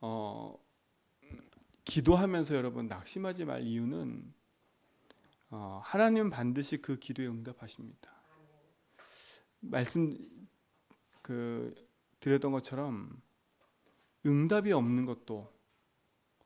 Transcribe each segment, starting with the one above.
어, 기도하면서 여러분 낙심하지 말 이유는 하나님은 반드시 그 기도에 응답하십니다. 말씀 드렸던 것처럼 응답이 없는 것도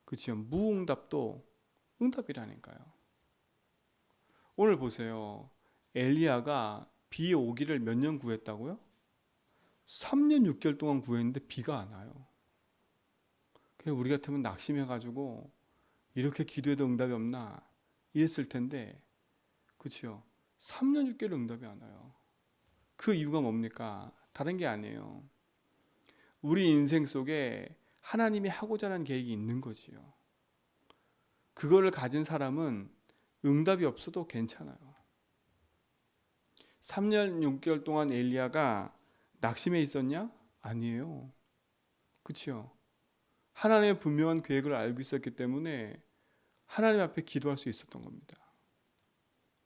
그렇죠. 무응답도 응답이라니까요. 오늘 보세요. 엘리야가 비 오기를 몇 년 구했다고요? 3년 6개월 동안 구했는데 비가 안 와요. 그냥 우리 같으면 낙심해가지고 이렇게 기도해도 응답이 없나 이랬을 텐데 그렇죠. 3년 6개월 응답이 안 와요. 그 이유가 뭡니까? 다른 게 아니에요. 우리 인생 속에 하나님이 하고자 하는 계획이 있는 거지요. 그거를 가진 사람은 응답이 없어도 괜찮아요. 3년 6개월 동안 엘리야가 낙심해 있었냐? 아니에요. 그렇죠? 하나님의 분명한 계획을 알고 있었기 때문에 하나님 앞에 기도할 수 있었던 겁니다.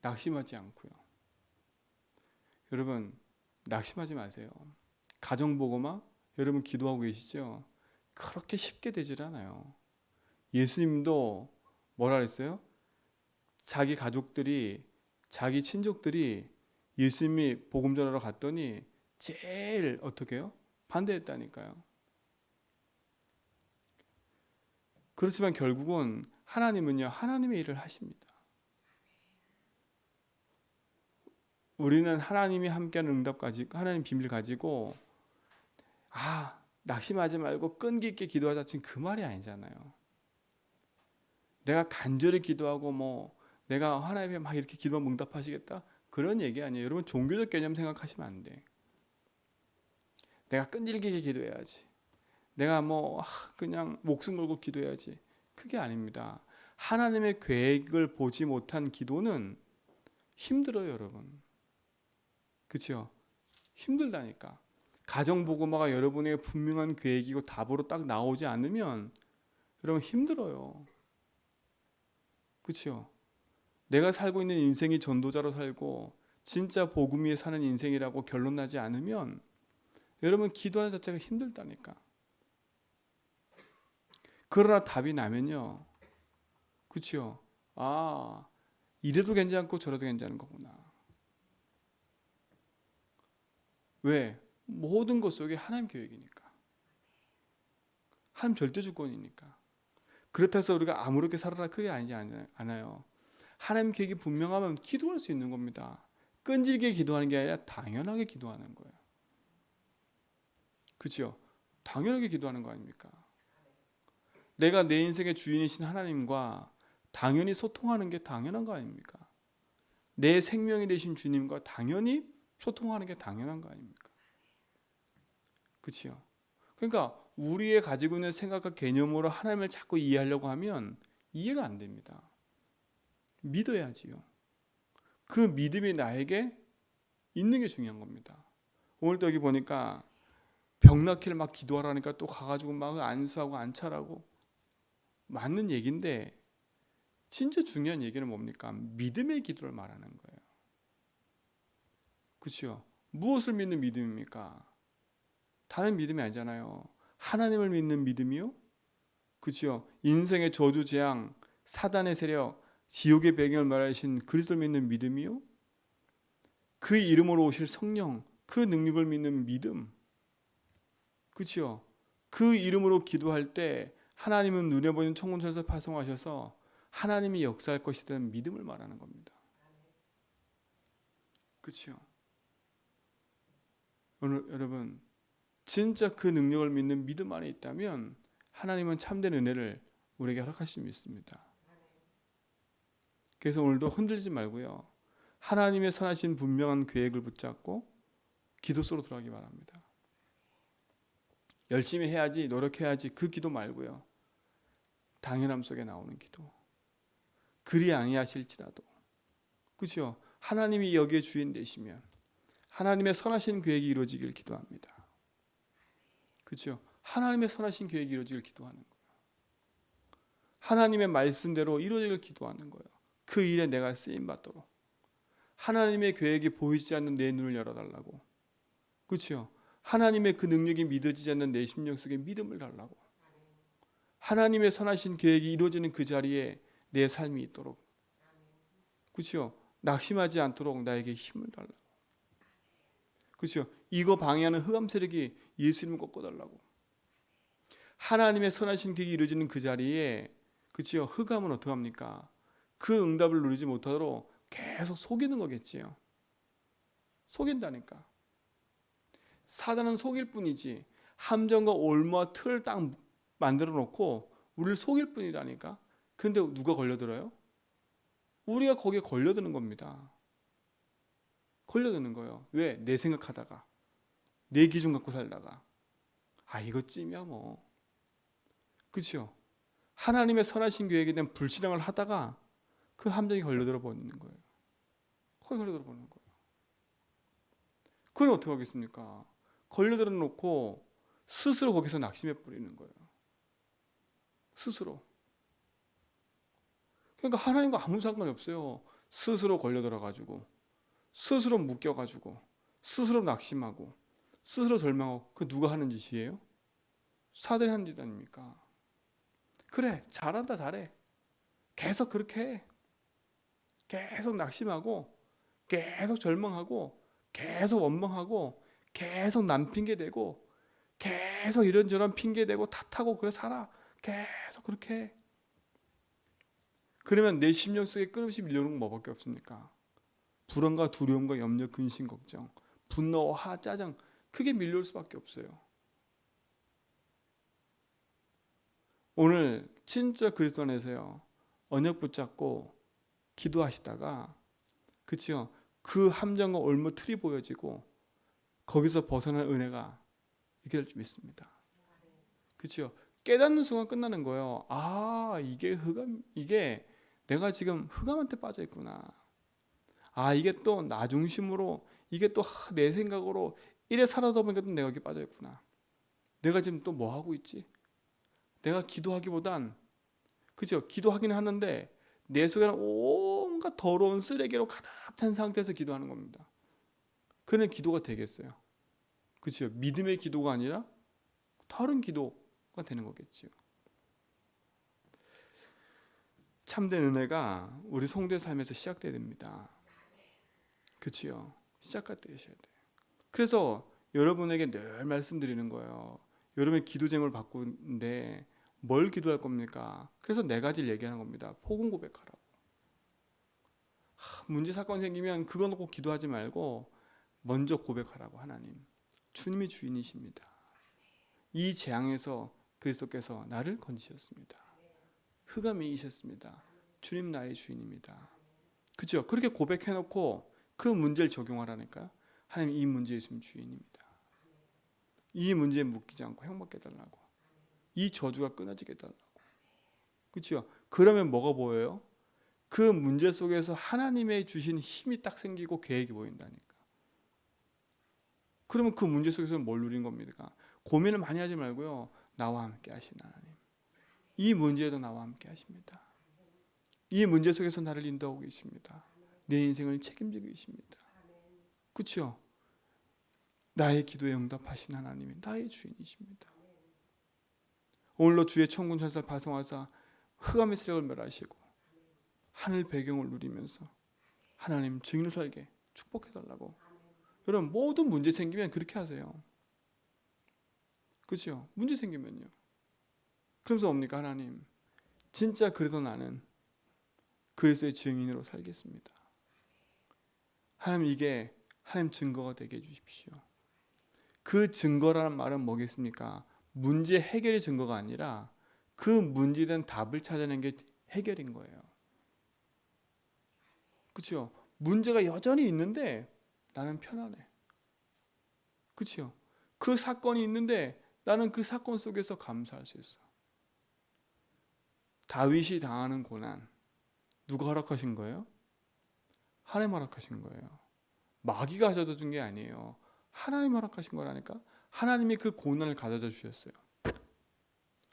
낙심하지 않고요. 여러분 낙심하지 마세요. 가정보고마 여러분 기도하고 계시죠? 그렇게 쉽게 되질 않아요. 예수님도 뭐라 그랬어요? 자기 가족들이 자기 친족들이 예수님이 복음 전하러 갔더니 제일 어떻게 해요? 반대했다니까요. 그렇지만 결국은 하나님은요, 하나님의 일을 하십니다. 우리는 하나님이 함께하는 응답 가지고 하나님 비밀 가지고 낙심하지 말고 끈기 있게 기도하자 지금 그 말이 아니잖아요. 내가 간절히 기도하고 내가 하나님에 막 이렇게 기도하면 응답하시겠다 그런 얘기 아니에요. 여러분 종교적 개념 생각하시면 안 돼. 내가 끈질기게 기도해야지. 내가 그냥 목숨 걸고 기도해야지. 그게 아닙니다. 하나님의 계획을 보지 못한 기도는 힘들어요, 여러분. 그렇죠? 힘들다니까. 가정보고마가 여러분의 분명한 계획이고 답으로 딱 나오지 않으면 여러분 힘들어요. 그렇죠? 내가 살고 있는 인생이 전도자로 살고 진짜 복음 위에 사는 인생이라고 결론 나지 않으면 여러분 기도하는 자체가 힘들다니까. 그러나 답이 나면요. 그렇죠? 이래도 괜찮고 저래도 괜찮은 거구나. 왜? 모든 것 속에 하나님 계획이니까. 하나님 절대 주권이니까. 그렇다고 해서 우리가 아무렇게 살아라 그게 아니지 않아요. 하나님 계획이 분명하면 기도할 수 있는 겁니다. 끈질기게 기도하는 게 아니라 당연하게 기도하는 거예요. 그렇죠? 당연하게 기도하는 거 아닙니까? 내가 내 인생의 주인이신 하나님과 당연히 소통하는 게 당연한 거 아닙니까? 내 생명이 되신 주님과 당연히 소통하는 게 당연한 거 아닙니까? 그렇죠? 그러니까 우리의 가지고 있는 생각과 개념으로 하나님을 자꾸 이해하려고 하면 이해가 안 됩니다. 믿어야지요. 그 믿음이 나에게 있는 게 중요한 겁니다. 오늘도 여기 보니까 병 낫기를 막 기도하라니까 또 가가지고 막 안수하고 안차라고 맞는 얘기인데 진짜 중요한 얘기는 뭡니까? 믿음의 기도를 말하는 거예요. 그렇죠? 무엇을 믿는 믿음입니까? 다른 믿음이 아니잖아요. 하나님을 믿는 믿음이요? 그렇죠? 인생의 저주 재앙, 사단의 세력, 지옥의 배경을 말하신 그리스도를 믿는 믿음이요? 그 이름으로 오실 성령, 그 능력을 믿는 믿음. 그렇죠? 그 이름으로 기도할 때 하나님은 눈에 보이는 천군천사 파송하셔서 하나님이 역사할 것이라는 믿음을 말하는 겁니다. 그렇죠? 오늘 여러분 진짜 그 능력을 믿는 믿음 안에 있다면 하나님은 참된 은혜를 우리에게 허락하실 수 있습니다. 그래서 오늘도 흔들지 말고요. 하나님의 선하신 분명한 계획을 붙잡고 기도 속으로 들어가기 바랍니다. 열심히 해야지, 노력해야지 그 기도 말고요. 당연함 속에 나오는 기도. 그리 아니하실지라도. 그렇죠? 하나님이 여기에 주인 되시면 하나님의 선하신 계획이 이루어지길 기도합니다. 그렇죠? 하나님의 선하신 계획이 이루어지길 기도하는 거예요. 하나님의 말씀대로 이루어지길 기도하는 거예요. 그 일에 내가 쓰임 받도록. 하나님의 계획이 보이지 않는 내 눈을 열어달라고. 그렇죠? 하나님의 그 능력이 믿어지지 않는 내 심령 속에 믿음을 달라고. 하나님의 선하신 계획이 이루어지는 그 자리에 내 삶이 있도록, 그렇죠? 낙심하지 않도록 나에게 힘을 달라고, 그렇죠? 이거 방해하는 흑암 세력이 예수님을 꺾어달라고. 하나님의 선하신 계획이 이루어지는 그 자리에, 그렇죠? 흑암은 어떻게 합니까? 그 응답을 누리지 못하도록 계속 속이는 거겠지요. 속인다니까. 사단은 속일 뿐이지 함정과 올무와 틀을 딱 만들어 놓고 우리를 속일 뿐이라니까. 근데 누가 걸려들어요? 우리가 거기에 걸려드는 겁니다. 걸려드는 거예요. 왜? 내 생각하다가, 내 기준 갖고 살다가, 아 이거 찜이야 뭐, 그렇죠? 하나님의 선하신 계획에 대한 불신앙을 하다가 그 함정에 걸려들어 버리는 거예요. 거기 걸려들어 버리는 거예요. 그건 어떻게 하겠습니까? 걸려들어 놓고 스스로 거기서 낙심해 버리는 거예요. 스스로. 그러니까 하나님과 아무 상관이 없어요. 스스로 걸려들어 가지고, 스스로 묶여 가지고, 스스로 낙심하고, 스스로 절망하고. 그 누가 하는 짓이에요? 사단이 하는 짓 아닙니까? 그래, 잘한다, 잘해. 계속 그렇게 해. 계속 낙심하고, 계속 절망하고, 계속 원망하고, 계속 남 핑계 대고, 계속 이런저런 핑계 대고 탓하고 그래 살아. 계속 그렇게 해. 그러면 내 심령 속에 끊임없이 밀려오는 건 뭐밖에 없습니까? 불안과 두려움과 염려, 근심, 걱정, 분노, 화, 짜증, 크게 밀려올 수밖에 없어요. 오늘 진짜 그리스도 안에서요, 언약 붙잡고 기도하시다가, 그치요? 그 함정과 올무 틀이 보여지고 거기서 벗어날 은혜가 있게 될 줄 믿습니다. 그치요? 깨닫는 순간 끝나는 거예요. 아, 이게 흑암, 이게 내가 지금 흑암한테 빠져 있구나. 아, 이게 또 나 중심으로, 이게 또 내 생각으로 이래 살아다 보니까 또 내가 여기 빠져 있구나. 내가 지금 또 뭐 하고 있지? 내가 기도하기보단, 그죠? 기도하기는 하는데 내 속에는 온갖 더러운 쓰레기로 가득 찬 상태에서 기도하는 겁니다. 그는 기도가 되겠어요. 그죠? 믿음의 기도가 아니라 다른 기도가 되는 거겠지요. 참된 은혜가 우리 성도의 삶에서 시작돼야 됩니다. 그치요? 시작할 때 하셔야 돼요. 그래서 여러분에게 늘 말씀드리는 거예요. 여러분의 기도 제목을 바꾸는데 뭘 기도할 겁니까? 그래서 네 가지를 얘기하는 겁니다. 복음 고백하라고. 문제 사건 생기면 그거 놓고 기도하지 말고 먼저 고백하라고. 하나님, 주님이 주인이십니다. 이 재앙에서 그리스도께서 나를 건지셨습니다. 흑암이 이셨습니다. 주님 나의 주인입니다. 그죠? 그렇게 고백해놓고 그 문제를 적용하라니까요. 하나님, 이 문제에 있으면 주인입니다. 이 문제에 묶이지 않고 행복하게 해달라고. 이 저주가 끊어지게 해달라고. 그렇죠? 그러면 뭐가 보여요? 그 문제 속에서 하나님의 주신 힘이 딱 생기고 계획이 보인다니까. 그러면 그 문제 속에서 뭘 누린 겁니까? 고민을 많이 하지 말고요, 나와 함께 하신 하나님, 이 문제에도 나와 함께 하십니다. 이 문제 속에서 나를 인도하고 계십니다. 내 인생을 책임지고 계십니다. 그렇죠? 나의 기도에 응답하신 하나님이 나의 주인이십니다. 오늘로 주의 천군 천사 파송하사 흑암의 세력을 멸하시고 하늘 배경을 누리면서 하나님 증인으로 살게 축복해달라고. 여러분, 모든 문제 생기면 그렇게 하세요. 그렇죠? 문제 생기면요. 그러면서 뭡니까? 하나님, 진짜 그래도 나는 그리스도의 증인으로 살겠습니다. 하나님, 이게 하나님 증거가 되게 해주십시오. 그 증거라는 말은 뭐겠습니까? 문제 해결의 증거가 아니라 그 문제에 대한 답을 찾아내는 게 해결인 거예요. 그렇죠? 문제가 여전히 있는데 나는 편안해. 그렇죠? 그 사건이 있는데 나는 그 사건 속에서 감사할 수 있어. 다윗이 당하는 고난, 누가 허락하신 거예요? 하나님 허락하신 거예요. 마귀가 가져다 준 게 아니에요. 하나님 허락하신 거라니까. 하나님이 그 고난을 가져다 주셨어요.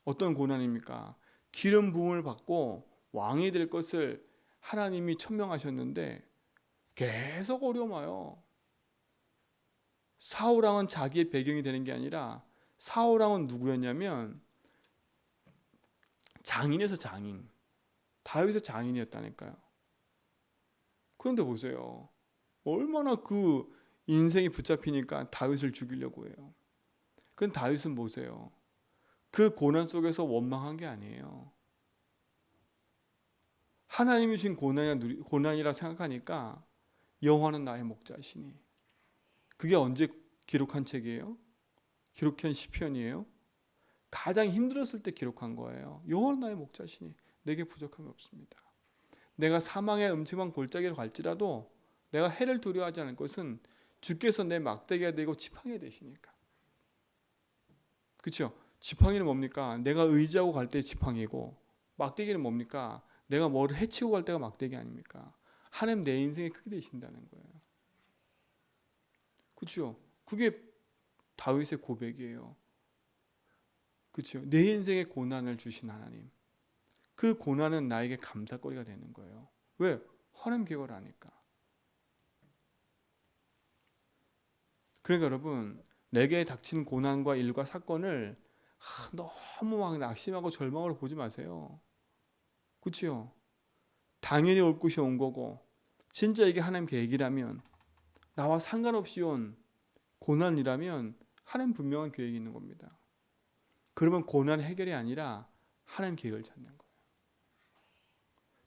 어떤 고난입니까? 기름 부음을 받고 왕이 될 것을 하나님이 천명하셨는데 계속 어려움 와요. 사울왕은 자기의 배경이 되는 게 아니라, 사울왕은 누구였냐면 장인에서 장인. 다윗의 장인이었다니까요. 그런데 보세요. 얼마나 그 인생이 붙잡히니까 다윗을 죽이려고 해요. 그런데 다윗은 보세요. 그 고난 속에서 원망한 게 아니에요. 하나님이 주신 고난이라 생각하니까 여호와는 나의 목자시니. 그게 언제 기록한 책이에요? 기록한 시편이에요? 가장 힘들었을 때 기록한 거예요. 여호와는 나의 목자시니 내게 부족함이 없습니다. 내가 사망의 음침한 골짜기를 갈지라도 내가 해를 두려워하지 않을 것은 주께서 내 막대기가 되고 지팡이 되시니까. 그렇죠? 지팡이는 뭡니까? 내가 의지하고 갈 때 지팡이고, 막대기는 뭡니까? 내가 뭐를 해치고 갈 때가 막대기 아닙니까? 하나님 내 인생에 크게 되신다는 거예요. 그렇죠? 그게 다윗의 고백이에요. 그렇죠? 내 인생에 고난을 주신 하나님. 그 고난은 나에게 감사거리가 되는 거예요. 왜? 하나님 계획을 아니까. 그러니까 여러분, 내게 닥친 고난과 일과 사건을 너무 막 낙심하고 절망으로 보지 마세요. 그렇죠? 당연히 올 것이 온 거고, 진짜 이게 하나님 계획이라면, 나와 상관없이 온 고난이라면 하나님 분명한 계획이 있는 겁니다. 그러면 고난 해결이 아니라 하나님 계획을 찾는 거예요.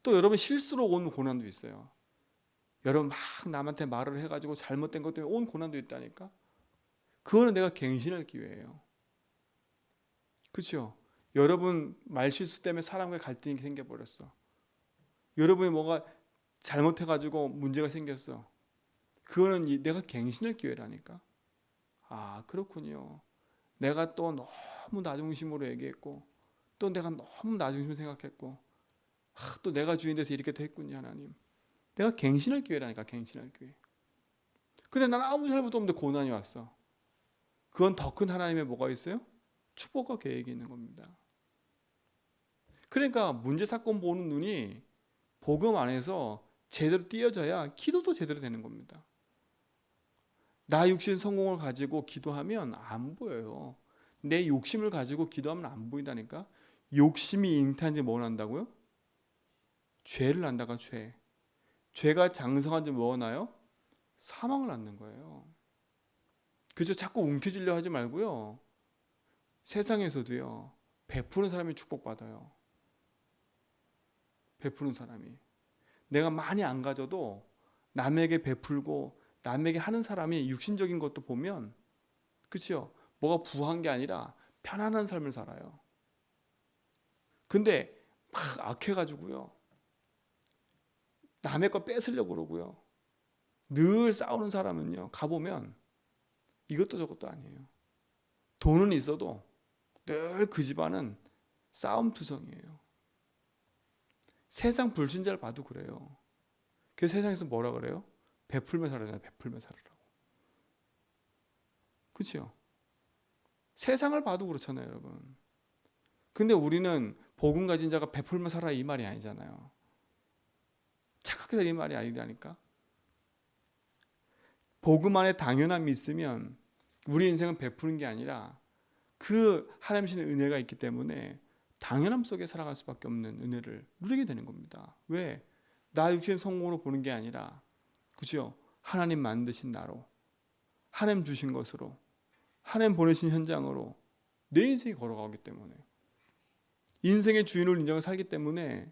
또 여러분 실수로 온 고난도 있어요. 여러분 막 남한테 말을 해가지고 잘못된 것 때문에 온 고난도 있다니까. 그거는 내가 갱신할 기회예요. 그렇죠? 여러분 말실수 때문에 사람과의 갈등이 생겨버렸어. 여러분이 뭐가 잘못해가지고 문제가 생겼어. 그거는 내가 갱신할 기회라니까. 아 그렇군요. 내가 또 너무 나중심으로 얘기했고 또 내가 너무 나중심으로 생각했고 또 내가 주인 돼서 이렇게 도 했군요. 하나님. 내가 갱신할 기회라니까. 갱신할 기회. 근데 나는 아무 잘못도 없는데 고난이 왔어. 그건 더 큰 하나님의 뭐가 있어요? 축복과 계획이 있는 겁니다. 그러니까 문제 사건 보는 눈이 복음 안에서 제대로 띄어져야 기도도 제대로 되는 겁니다. 나 육신 성공을 가지고 기도하면 안 보여요. 내 욕심을 가지고 기도하면 안 보인다니까. 욕심이 잉태한지 뭘 한다고요? 죄를 낳다가 죄. 죄가 장성한지 뭐 나요? 사망을 낳는 거예요. 그래서 자꾸 움켜쥐려 하지 말고요. 세상에서도요. 베푸는 사람이 축복받아요. 베푸는 사람이. 내가 많이 안 가져도 남에게 베풀고 남에게 하는 사람이 육신적인 것도 보면 그렇죠? 뭐가 부한 게 아니라 편안한 삶을 살아요. 근데 막 악해가지고요. 남의 거 뺏으려고 그러고요. 늘 싸우는 사람은요. 가보면 이것도 저것도 아니에요. 돈은 있어도 늘 그 집안은 싸움투성이에요. 세상 불신자를 봐도 그래요. 그래서 세상에서 뭐라 그래요? 베풀며 살아잖아요. 베풀며 살으라고. 그렇죠? 세상을 봐도 그렇잖아요, 여러분. 근데 우리는 복음 가진 자가 베풀며 살아 이 말이 아니잖아요. 착하게 살이 말이 아니라니까. 복음 안에 당연함이 있으면 우리 인생은 베푸는 게 아니라 그 하나님 주신 은혜가 있기 때문에 당연함 속에 살아갈 수밖에 없는 은혜를 누리게 되는 겁니다. 왜? 나 육신 성공으로 보는 게 아니라 그죠? 하나님 만드신 나로 하나님 주신 것으로 하나님 보내신 현장으로 내 인생이 걸어가기 때문에 인생의 주인을 인정해 살기 때문에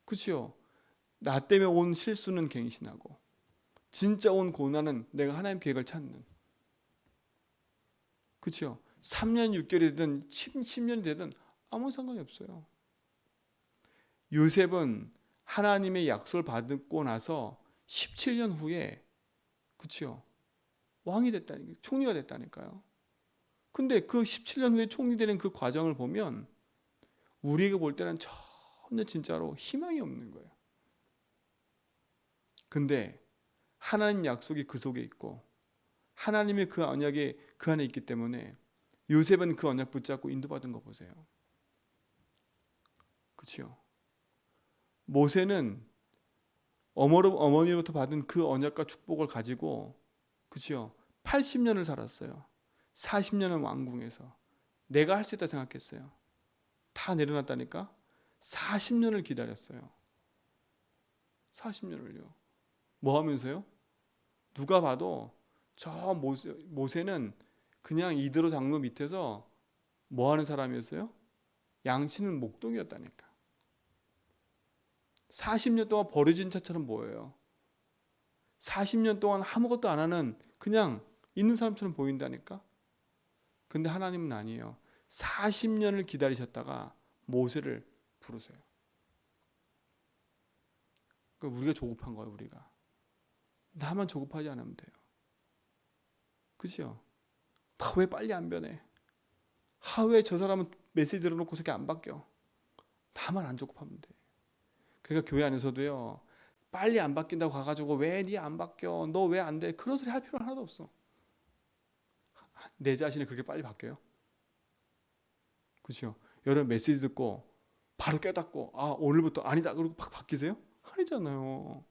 그죠? 나 때문에 온 실수는 갱신하고 진짜 온 고난은 내가 하나님 계획을 찾는 그렇죠? 3년 6개월이 되든 10년이 되든 아무 상관이 없어요. 요셉은 하나님의 약속을 받고 나서 17년 후에 그렇죠? 왕이 됐다니까 총리가 됐다니까요. 근데 그 17년 후에 총리 되는 그 과정을 보면 우리가 볼 때는 전혀 진짜로 희망이 없는 거예요. 근데 하나님 약속이 그 속에 있고 하나님의 그 언약이 그 안에 있기 때문에 요셉은 그 언약 붙잡고 인도받은 거 보세요. 그렇죠? 모세는 어머니로부터 받은 그 언약과 축복을 가지고 그렇죠? 80년을 살았어요. 40년은 왕궁에서 내가 할 수 있다 생각했어요. 다 내려놨다니까. 40년을 기다렸어요. 40년을요. 뭐 하면서요? 누가 봐도 저 모세는 그냥 이드로 장로 밑에서 뭐 하는 사람이었어요? 양치는 목동이었다니까. 40년 동안 버려진 차처럼 보여요. 40년 동안 아무것도 안 하는 그냥 있는 사람처럼 보인다니까. 근데 하나님은 아니에요. 40년을 기다리셨다가 모세를 부르세요. 그러니까 우리가 조급한 거예요. 우리가 나만 조급하지 않으면 돼요. 그죠? 왜 빨리 안 변해? 왜 저 사람은 메시지 들어놓고 저게 안 바뀌어? 나만 안 조급하면 돼. 그러니까 교회 안에서도요, 빨리 안 바뀐다고 가가지고 왜 니 안 바뀌어? 너 왜 안 돼? 그런 소리 할 필요 하나도 없어. 내 자신이 그렇게 빨리 바뀌어요? 그렇죠? 여러분 메시지 듣고 바로 깨닫고 오늘부터 아니다 그러고 팍 바뀌세요? 아니잖아요.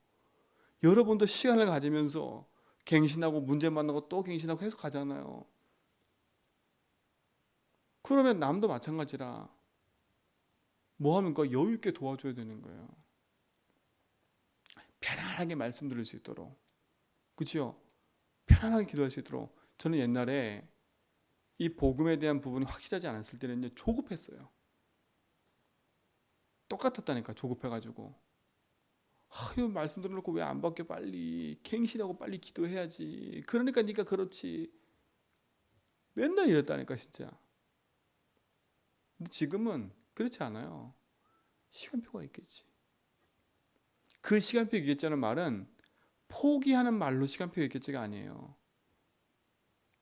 여러분도 시간을 가지면서 갱신하고 문제 만나고 또 갱신하고 계속 가잖아요. 그러면 남도 마찬가지라 뭐 하면 여유 있게 도와줘야 되는 거예요. 편안하게 말씀 들을 수 있도록. 그렇죠? 편안하게 기도할 수 있도록. 저는 옛날에 이 복음에 대한 부분이 확실하지 않았을 때는 조급했어요. 똑같았다니까. 조급해가지고 이거 말씀 들어놓고 왜 안 바뀌어? 빨리 갱신하고 빨리 기도해야지. 그러니까 네가 그렇지. 맨날 이랬다니까 진짜. 근데 지금은 그렇지 않아요. 시간표가 있겠지. 그 시간표 있겠지라는 말은 포기하는 말로 시간표 있겠지가 아니에요.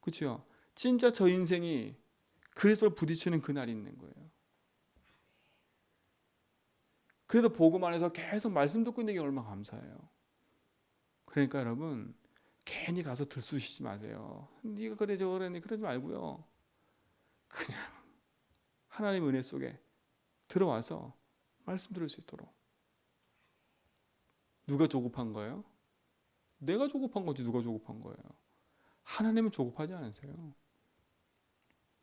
그렇죠? 진짜 저 인생이 그리스도를 부딪히는 그날이 있는 거예요. 그래도 복음 안에서 계속 말씀 듣고 있는 게 얼마나 감사해요. 그러니까 여러분 괜히 가서 들쑤시지 마세요. 네가 그래 저거 그러니 그러지 말고요. 그냥 하나님 은혜 속에 들어와서 말씀 들을 수 있도록. 누가 조급한 거예요? 내가 조급한 거지. 누가 조급한 거예요? 하나님은 조급하지 않으세요.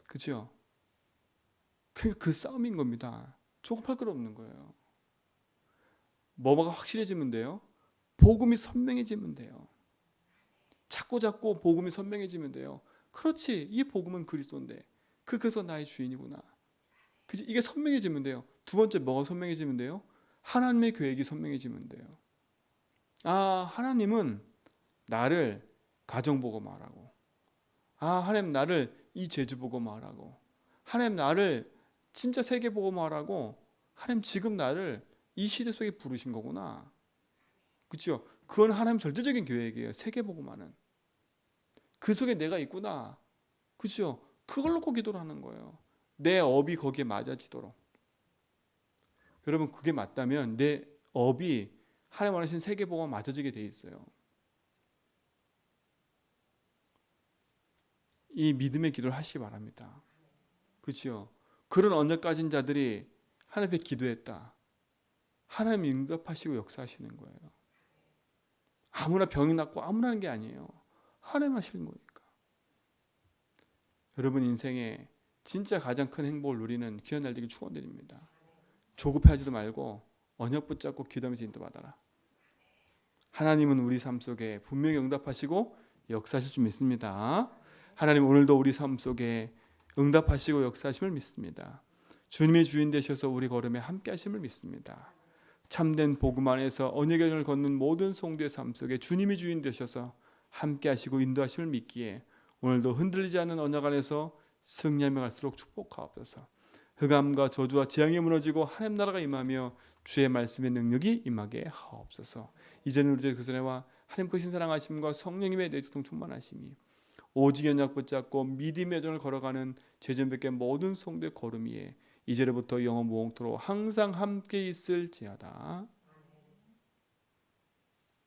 그렇죠? 그 싸움인 겁니다. 조급할 거 없는 거예요. 뭐가 확실해지면 돼요? 복음이 선명해지면 돼요. 자꾸 복음이 선명해지면 돼요. 그렇지, 이 복음은 그리스도인데 그래서 나의 주인이구나. 그치? 이게 선명해지면 돼요. 두 번째 뭐가 선명해지면 돼요? 하나님의 계획이 선명해지면 돼요. 하나님은 나를 가정 보고 말하고, 하나님 나를 이 제주 보고 말하고, 하나님 나를 진짜 세계 보고 말하고, 하나님 지금 나를 이 시대 속에 부르신 거구나. 그렇죠? 그건 하나님 절대적인 계획이에요. 세계 보고 많은. 그 속에 내가 있구나. 그렇죠? 그걸 놓고 기도를 하는 거예요. 내 업이 거기에 맞아지도록. 여러분 그게 맞다면 내 업이 하나님 원하신 세계 보고 맞아지게 돼 있어요. 이 믿음의 기도를 하시기 바랍니다. 그렇죠? 그런 언약 가진 자들이 하나님 앞에 기도했다. 하나님 응답하시고 역사하시는 거예요. 아무나 병이 낫고 아무나 하는 게 아니에요. 하나님 하시는 거니까. 여러분 인생에 진짜 가장 큰 행복을 누리는 귀한 날 되길 축원드립니다. 조급해하지도 말고 언약 붙잡고 기도하면서 인도받아라. 하나님은 우리 삶 속에 분명히 응답하시고 역사하실 줄 믿습니다. 하나님 오늘도 우리 삶 속에 응답하시고 역사하심을 믿습니다. 주님의 주인 되셔서 우리 걸음에 함께 하심을 믿습니다. 참된 복음 안에서 언약의 길을 걷는 모든 성도의 삶 속에 주님이 주인 되셔서 함께 하시고 인도하심을 믿기에 오늘도 흔들리지 않는 언약 안에서 승리하며 갈수록 축복하옵소서. 흑암과 저주와 재앙이 무너지고 하나님 나라가 임하며 주의 말씀의 능력이 임하게 하옵소서. 이제는 우리 그 전에와 하나님 크신 사랑하심과 성령님의 내주통 충만하심이 오직 언약 붙잡고 믿음의 여정을 걸어가는 죄전백의 모든 성도의 걸음 위에 이제로부터 영원 무궁토록 항상 함께 있을지어다.